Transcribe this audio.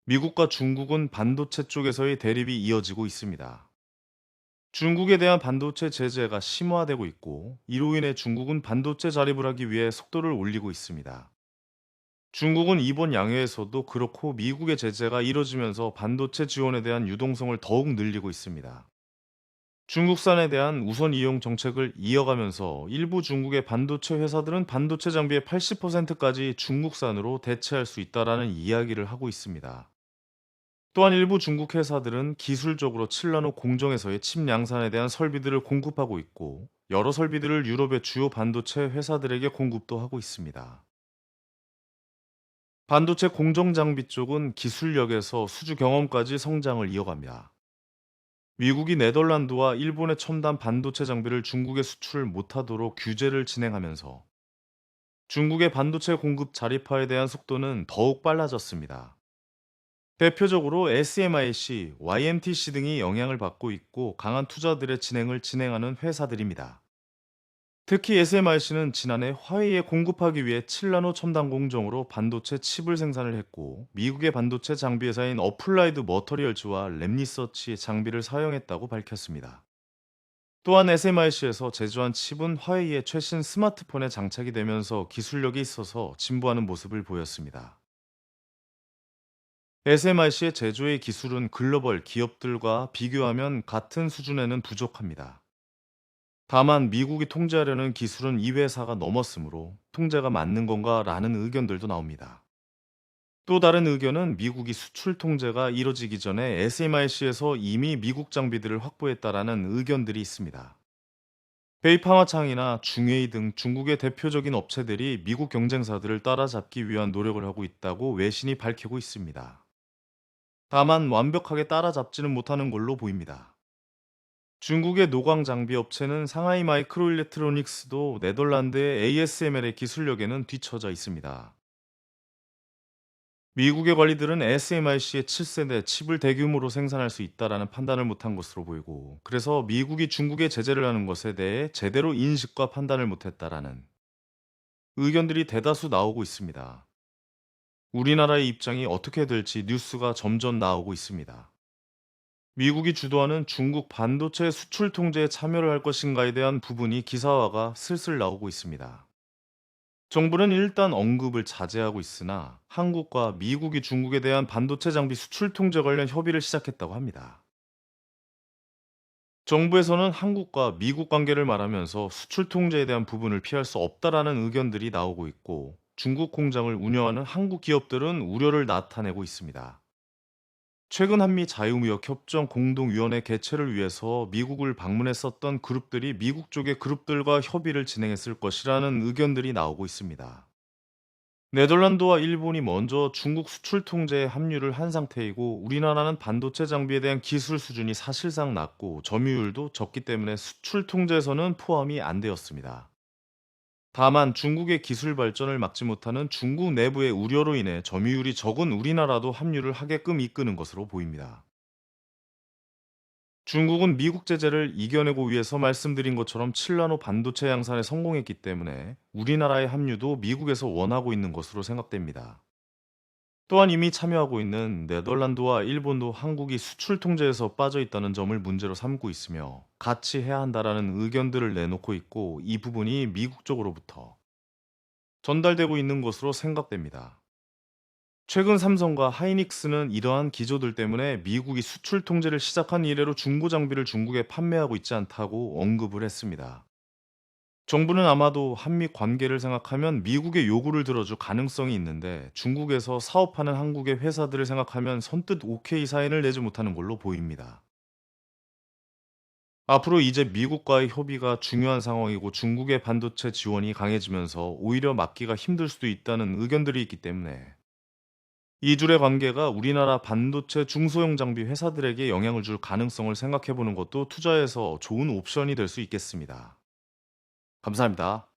미국과 중국은 반도체 쪽에서의 대립이 이어지고 있습니다. 중국에 대한 반도체 제재가 심화되고 있고, 이로 인해 중국은 반도체 자립을 하기 위해 속도를 올리고 있습니다. 중국은 이번 양해에서도 그렇고 미국의 제재가 이뤄지면서 반도체 지원에 대한 유동성을 더욱 늘리고 있습니다. 중국산에 대한 우선 이용 정책을 이어가면서 일부 중국의 반도체 회사들은 반도체 장비의 80%까지 중국산으로 대체할 수 있다라는 이야기를 하고 있습니다. 또한 일부 중국 회사들은 기술적으로 칠라노 공정에서의 칩 양산에 대한 설비들을 공급하고 있고, 여러 설비들을 유럽의 주요 반도체 회사들에게 공급도 하고 있습니다. 반도체 공정 장비 쪽은 기술력에서 수주 경험까지 성장을 이어갑니다. 미국이 네덜란드와 일본의 첨단 반도체 장비를 중국에 수출 못하도록 규제를 진행하면서 중국의 반도체 공급 자립화에 대한 속도는 더욱 빨라졌습니다. 대표적으로 SMIC, YMTC 등이 영향을 받고 있고 강한 투자들의 진행하는 회사들입니다. 특히 SMIC는 지난해 화웨이에 공급하기 위해 칠나노 첨단 공정으로 반도체 칩을 생산을 했고, 미국의 반도체 장비 회사인 어플라이드 머터리얼즈와 랩리서치의 장비를 사용했다고 밝혔습니다. 또한 SMIC에서 제조한 칩은 화웨이의 최신 스마트폰에 장착이 되면서 기술력이 있어서 진보하는 모습을 보였습니다. SMIC의 제조의 기술은 글로벌 기업들과 비교하면 같은 수준에는 부족합니다. 다만 미국이 통제하려는 기술은 이 회사가 넘었으므로 통제가 맞는 건가라는 의견들도 나옵니다. 또 다른 의견은 미국이 수출 통제가 이뤄지기 전에 SMIC에서 이미 미국 장비들을 확보했다라는 의견들이 있습니다. 베이팡화창이나 중웨이 등 중국의 대표적인 업체들이 미국 경쟁사들을 따라잡기 위한 노력을 하고 있다고 외신이 밝히고 있습니다. 다만 완벽하게 따라잡지는 못하는 걸로 보입니다. 중국의 노광 장비 업체는 상하이 마이크로 일렉트로닉스도 네덜란드의 ASML의 기술력에는 뒤처져 있습니다. 미국의 관리들은 SMIC의 7세대 칩을 대규모로 생산할 수 있다라는 판단을 못한 것으로 보이고, 그래서 미국이 중국에 제재를 하는 것에 대해 제대로 인식과 판단을 못했다라는 의견들이 대다수 나오고 있습니다. 우리나라의 입장이 어떻게 될지 뉴스가 점점 나오고 있습니다. 미국이 주도하는 중국 반도체 수출 통제에 참여를 할 것인가에 대한 부분이 기사화가 슬슬 나오고 있습니다. 정부는 일단 언급을 자제하고 있으나 한국과 미국이 중국에 대한 반도체 장비 수출 통제 관련 협의를 시작했다고 합니다. 정부에서는 한국과 미국 관계를 말하면서 수출 통제에 대한 부분을 피할 수 없다라는 의견들이 나오고 있고, 중국 공장을 운영하는 한국 기업들은 우려를 나타내고 있습니다. 최근 한미 자유무역 협정 공동위원회 개최를 위해서 미국을 방문했었던 그룹들이 미국 쪽의 그룹들과 협의를 진행했을 것이라는 의견들이 나오고 있습니다. 네덜란드와 일본이 먼저 중국 수출 통제에 합류를 한 상태이고, 우리나라는 반도체 장비에 대한 기술 수준이 사실상 낮고 점유율도 적기 때문에 수출 통제에서는 포함이 안 되었습니다. 다만 중국의 기술 발전을 막지 못하는 중국 내부의 우려로 인해 점유율이 적은 우리나라도 합류를 하게끔 이끄는 것으로 보입니다. 중국은 미국 제재를 이겨내고 위해서 말씀드린 것처럼 칠라노 반도체 양산에 성공했기 때문에 우리나라의 합류도 미국에서 원하고 있는 것으로 생각됩니다. 또한 이미 참여하고 있는 네덜란드와 일본도 한국이 수출 통제에서 빠져 있다는 점을 문제로 삼고 있으며 같이 해야 한다라는 의견들을 내놓고 있고, 이 부분이 미국 쪽으로부터 전달되고 있는 것으로 생각됩니다. 최근 삼성과 하이닉스는 이러한 기조들 때문에 미국이 수출 통제를 시작한 이래로 중고 장비를 중국에 판매하고 있지 않다고 언급을 했습니다. 정부는 아마도 한미 관계를 생각하면 미국의 요구를 들어줄 가능성이 있는데, 중국에서 사업하는 한국의 회사들을 생각하면 선뜻 오케이 사인을 내지 못하는 걸로 보입니다. 앞으로 이제 미국과의 협의가 중요한 상황이고, 중국의 반도체 지원이 강해지면서 오히려 막기가 힘들 수도 있다는 의견들이 있기 때문에 이 줄의 관계가 우리나라 반도체 중소형 장비 회사들에게 영향을 줄 가능성을 생각해 보는 것도 투자에서 좋은 옵션이 될 수 있겠습니다. 감사합니다.